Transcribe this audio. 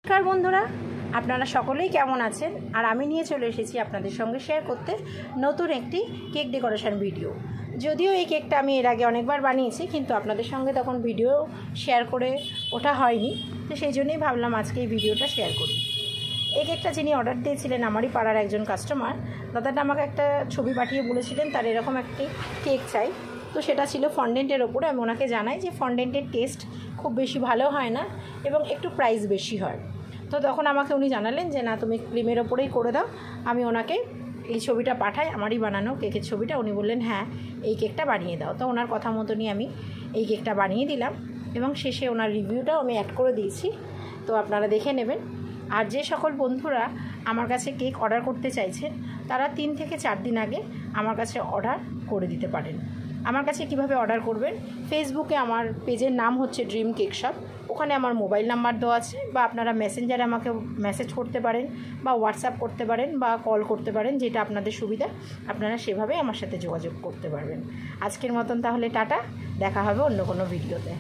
নমস্কার বন্ধুরা, আপনারা সকলেই কেমন আছেন? আর আমি নিয়ে চলে এসেছি আপনাদের সঙ্গে শেয়ার করতে নতুন একটি কেক ডেকোরেশন ভিডিও। যদিও এই কেকটা আমি এর আগে অনেকবার বানিয়েছি, কিন্তু আপনাদের সঙ্গে তখন ভিডিও শেয়ার করে ওঠা হয়নি, তো সেই জন্যই ভাবলাম আজকে এই ভিডিওটা শেয়ার করি। এই কেকটা যিনি অর্ডার দিয়েছিলেন আমারই পাড়ার একজন কাস্টমার, দাদাটা আমাকে একটা ছবি পাঠিয়ে বলেছিলেন তার এরকম একটি কেক চাই। তো সেটা ছিল ফন্ডেন্টের ওপরে। আমি ওনাকে জানাই যে ফন্ডেন্টের টেস্ট খুব বেশি ভালো হয় না এবং একটু প্রাইস বেশি হয়। তো তখন আমাকে উনি জানালেন যে না, তুমি ক্রিমের ওপরেই করে দাও। আমি ওনাকে এই ছবিটা পাঠাই, আমারই বানানো কেকের ছবিটা। উনি বললেন হ্যাঁ, এই কেকটা বানিয়ে দাও। তো ওনার কথা মতনই আমি এই কেকটা বানিয়ে দিলাম এবং শেষে ওনার রিভিউটাও আমি অ্যাড করে দিয়েছি, তো আপনারা দেখে নেবেন। আর যে সকল বন্ধুরা আমার কাছে কেক অর্ডার করতে চাইছেন, তারা 3 থেকে 4 দিন আগে আমার কাছে অর্ডার করে দিতে পারেন। আমার কাছে কিভাবে অর্ডার করবেন, ফেসবুকে আমার পেজের নাম হচ্ছে ড্রিম কেক শপ, ওখানে আমার মোবাইল নাম্বার দেওয়া আছে, বা আপনারা মেসেঞ্জারে আমাকে মেসেজ করতে পারেন, বা হোয়াটসঅ্যাপ করতে পারেন, বা কল করতে পারেন, যেটা আপনাদের সুবিধা আপনারা সেভাবে আমার সাথে যোগাযোগ করতে পারবেন। আজকের মতন তাহলে টাটা, দেখা হবে অন্য কোনো ভিডিওতে।